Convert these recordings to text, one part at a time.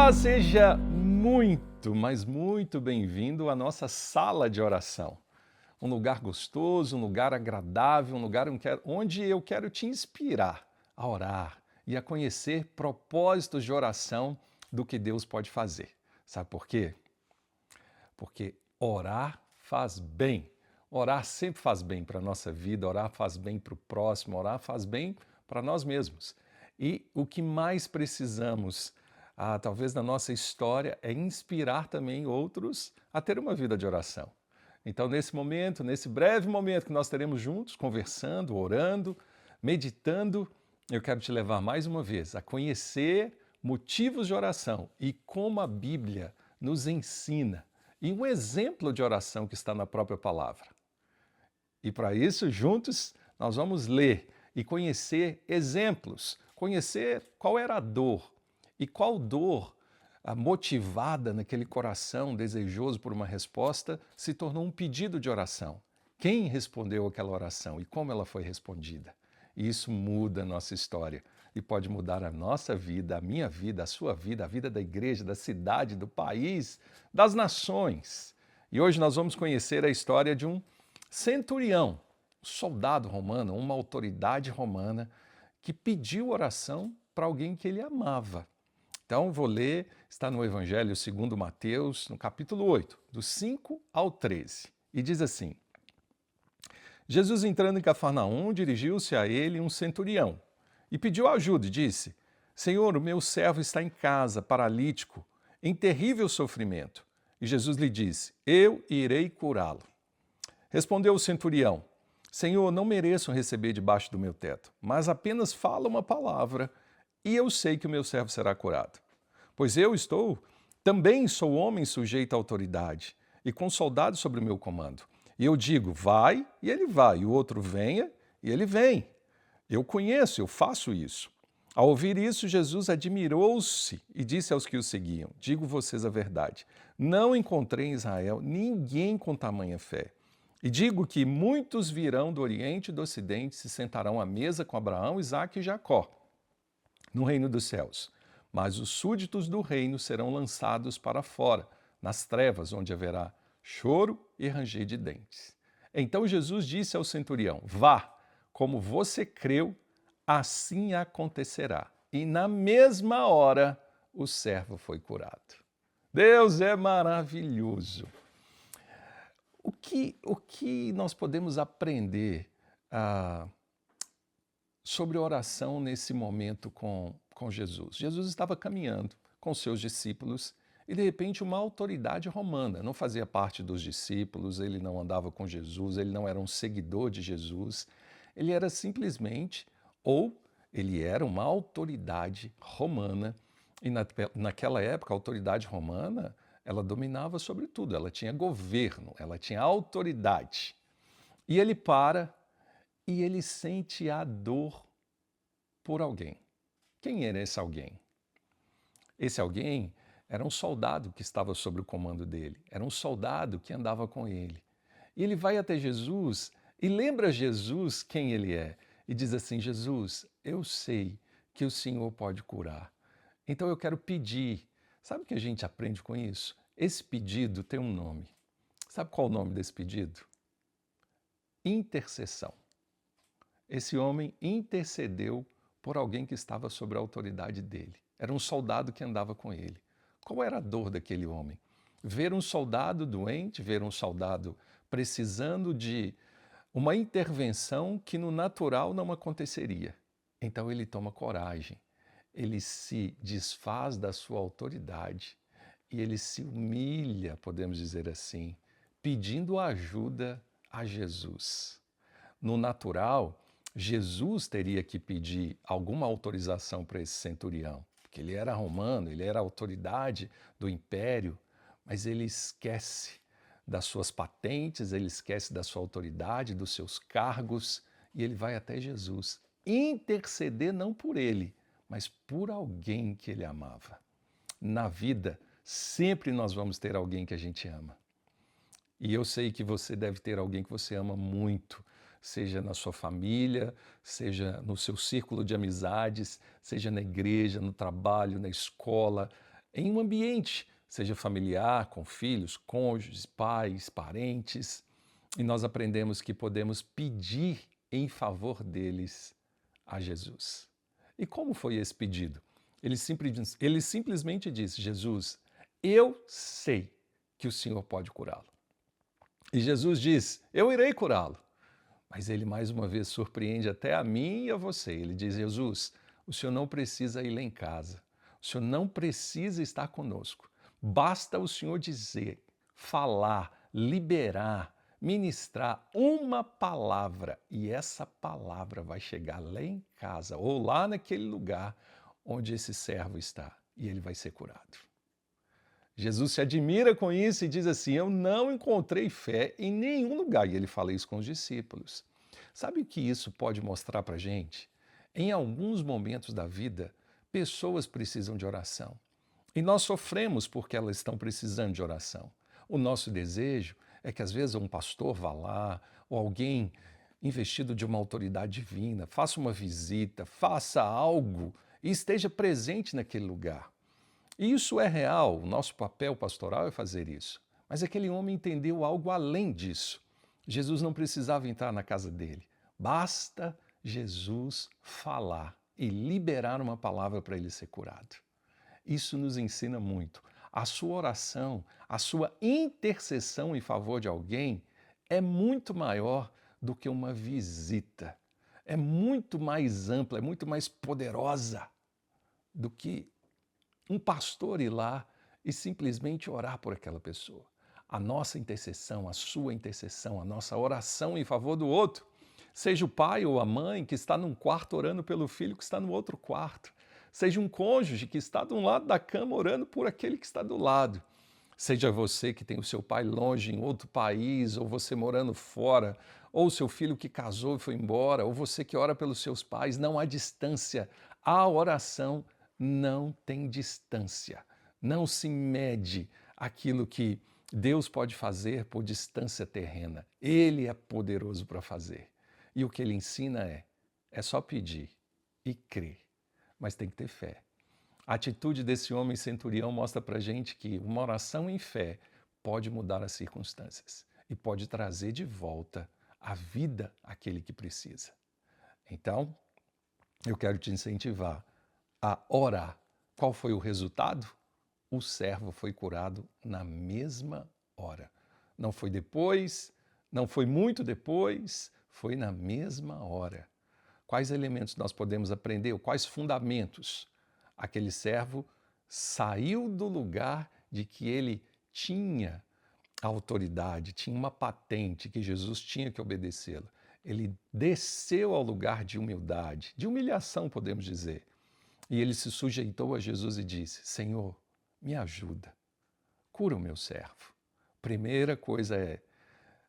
Olá, seja muito, mas muito bem-vindo à nossa sala de oração. Um lugar gostoso, um lugar agradável, um lugar onde eu quero te inspirar a orar e a conhecer propósitos de oração do que Deus pode fazer. Sabe por quê? Porque orar faz bem. Orar sempre faz bem para a nossa vida, orar faz bem para o próximo, orar faz bem para nós mesmos. E o que mais precisamos, talvez na nossa história, é inspirar também outros a ter uma vida de oração. Então, nesse momento, nesse breve momento que nós teremos juntos, conversando, orando, meditando, eu quero te levar mais uma vez a conhecer motivos de oração e como a Bíblia nos ensina, e um exemplo de oração que está na própria palavra. E para isso, juntos, nós vamos ler e conhecer exemplos, conhecer qual era a dor e qual dor motivada naquele coração desejoso por uma resposta se tornou um pedido de oração. Quem respondeu aquela oração e como ela foi respondida? E isso muda a nossa história e pode mudar a nossa vida, a minha vida, a sua vida, a vida da igreja, da cidade, do país, das nações. E hoje nós vamos conhecer a história de um centurião, soldado romano, uma autoridade romana que pediu oração para alguém que ele amava. Então, vou ler, está no Evangelho segundo Mateus, no capítulo 8, do 5 ao 13. E diz assim: Jesus, entrando em Cafarnaum, dirigiu-se a ele um centurião e pediu ajuda e disse: Senhor, o meu servo está em casa, paralítico, em terrível sofrimento. E Jesus lhe disse: Eu irei curá-lo. Respondeu o centurião: Senhor, não mereço receber debaixo do meu teto, mas apenas fala uma palavra e eu sei que o meu servo será curado. Pois também sou homem sujeito à autoridade e com soldados sobre o meu comando. E eu digo, vai, e ele vai, e o outro venha, e ele vem. Eu conheço, eu faço isso. Ao ouvir isso, Jesus admirou-se e disse aos que o seguiam, digo vocês a verdade, não encontrei em Israel ninguém com tamanha fé. E digo que muitos virão do Oriente e do Ocidente e se sentarão à mesa com Abraão, Isaque e Jacó, no reino dos céus. Mas os súditos do reino serão lançados para fora, nas trevas, onde haverá choro e ranger de dentes. Então Jesus disse ao centurião: Vá, como você creu, assim acontecerá. E na mesma hora o servo foi curado. Deus é maravilhoso. O que nós podemos aprender sobre oração nesse momento com Jesus? Jesus estava caminhando com seus discípulos e, de repente, uma autoridade romana, não fazia parte dos discípulos, ele não andava com Jesus, ele não era um seguidor de Jesus, ele era simplesmente, ou ele era uma autoridade romana, e naquela época a autoridade romana, ela dominava sobre tudo, ela tinha governo, ela tinha autoridade. E ele para e ele sente a dor por alguém. Quem era esse alguém? Esse alguém era um soldado que estava sob o comando dele, era um soldado que andava com ele. E ele vai até Jesus e lembra Jesus quem ele é e diz assim: Jesus, eu sei que o Senhor pode curar, então eu quero pedir. Sabe o que a gente aprende com isso? Esse pedido tem um nome. Sabe qual é o nome desse pedido? Intercessão. Esse homem intercedeu por alguém que estava sob a autoridade dele. Era um soldado que andava com ele. Qual era a dor daquele homem? Ver um soldado doente, ver um soldado precisando de uma intervenção que no natural não aconteceria. Então ele toma coragem, ele se desfaz da sua autoridade e ele se humilha, podemos dizer assim, pedindo ajuda a Jesus. No natural, Jesus teria que pedir alguma autorização para esse centurião, porque ele era romano, ele era a autoridade do império, mas ele esquece das suas patentes, ele esquece da sua autoridade, dos seus cargos, e ele vai até Jesus interceder não por ele, mas por alguém que ele amava. Na vida, sempre nós vamos ter alguém que a gente ama. E eu sei que você deve ter alguém que você ama muito, seja na sua família, seja no seu círculo de amizades, seja na igreja, no trabalho, na escola, em um ambiente, seja familiar, com filhos, cônjuges, pais, parentes, e nós aprendemos que podemos pedir em favor deles a Jesus. E como foi esse pedido? Ele simplesmente disse: Jesus, eu sei que o Senhor pode curá-lo. E Jesus diz: eu irei curá-lo. Mas ele mais uma vez surpreende até a mim e a você. Ele diz: Jesus, o Senhor não precisa ir lá em casa. O Senhor não precisa estar conosco. Basta o Senhor dizer, falar, liberar, ministrar uma palavra, e essa palavra vai chegar lá em casa ou lá naquele lugar onde esse servo está, e ele vai ser curado. Jesus se admira com isso e diz assim: eu não encontrei fé em nenhum lugar. E ele fala isso com os discípulos. Sabe o que isso pode mostrar para a gente? Em alguns momentos da vida, pessoas precisam de oração. E nós sofremos porque elas estão precisando de oração. O nosso desejo é que às vezes um pastor vá lá, ou alguém investido de uma autoridade divina, faça uma visita, faça algo e esteja presente naquele lugar. E isso é real, o nosso papel pastoral é fazer isso. Mas aquele homem entendeu algo além disso. Jesus não precisava entrar na casa dele. Basta Jesus falar e liberar uma palavra para ele ser curado. Isso nos ensina muito. A sua oração, a sua intercessão em favor de alguém é muito maior do que uma visita. É muito mais ampla, é muito mais poderosa do que um pastor ir lá e simplesmente orar por aquela pessoa. A nossa intercessão, a sua intercessão, a nossa oração em favor do outro, seja o pai ou a mãe que está num quarto orando pelo filho que está no outro quarto, seja um cônjuge que está de um lado da cama orando por aquele que está do lado, seja você que tem o seu pai longe em outro país, ou você morando fora, ou o seu filho que casou e foi embora, ou você que ora pelos seus pais, não há distância. A oração não tem distância. Não se mede aquilo que Deus pode fazer por distância terrena. Ele é poderoso para fazer. E o que ele ensina é só pedir e crer. Mas tem que ter fé. A atitude desse homem centurião mostra para a gente que uma oração em fé pode mudar as circunstâncias e pode trazer de volta a vida àquele que precisa. Então, eu quero te incentivar a orar. Qual foi o resultado? O servo foi curado na mesma hora. Não foi depois, não foi muito depois, foi na mesma hora. Quais elementos nós podemos aprender? Quais fundamentos? Aquele servo saiu do lugar de que ele tinha autoridade, tinha uma patente, que Jesus tinha que obedecê-la. Ele desceu ao lugar de humildade, de humilhação, podemos dizer. E ele se sujeitou a Jesus e disse: Senhor, me ajuda, cura o meu servo. Primeira coisa é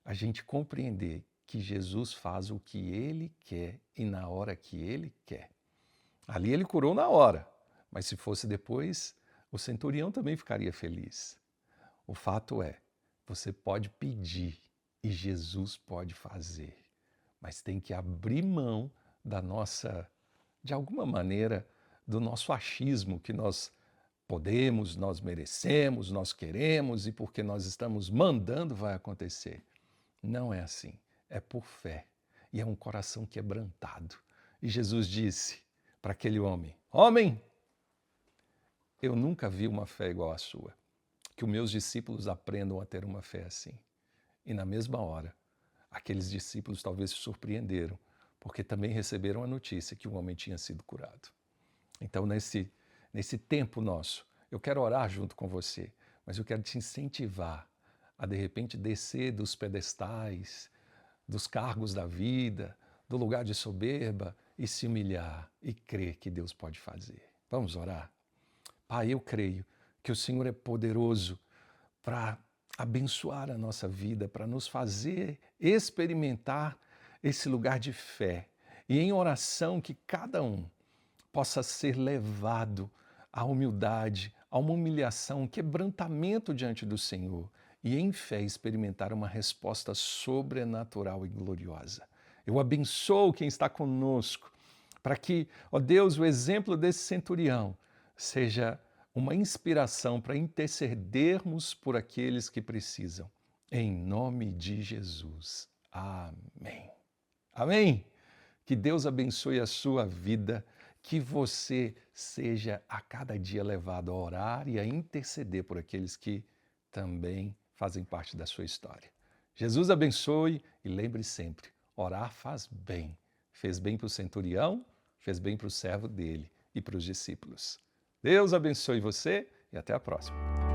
a gente compreender que Jesus faz o que ele quer e na hora que ele quer. Ali ele curou na hora, mas se fosse depois, o centurião também ficaria feliz. O fato é, você pode pedir e Jesus pode fazer, mas tem que abrir mão da nossa, de alguma maneira, do nosso achismo que nós podemos, nós merecemos, nós queremos e porque nós estamos mandando vai acontecer. Não é assim, é por fé e é um coração quebrantado. E Jesus disse para aquele homem: homem, eu nunca vi uma fé igual à sua. Que os meus discípulos aprendam a ter uma fé assim. E na mesma hora, aqueles discípulos talvez se surpreenderam, porque também receberam a notícia que o homem tinha sido curado. Então, nesse tempo nosso, eu quero orar junto com você, mas eu quero te incentivar a, de repente, descer dos pedestais, dos cargos da vida, do lugar de soberba e se humilhar e crer que Deus pode fazer. Vamos orar? Pai, eu creio que o Senhor é poderoso para abençoar a nossa vida, para nos fazer experimentar esse lugar de fé. E em oração que cada um possa ser levado à humildade, a uma humilhação, um quebrantamento diante do Senhor e em fé experimentar uma resposta sobrenatural e gloriosa. Eu abençoo quem está conosco para que, ó Deus, o exemplo desse centurião seja uma inspiração para intercedermos por aqueles que precisam. Em nome de Jesus. Amém. Amém. Que Deus abençoe a sua vida, que você seja a cada dia levado a orar e a interceder por aqueles que também fazem parte da sua história. Jesus abençoe e lembre sempre, orar faz bem. Fez bem para o centurião, fez bem para o servo dele e para os discípulos. Deus abençoe você e até a próxima.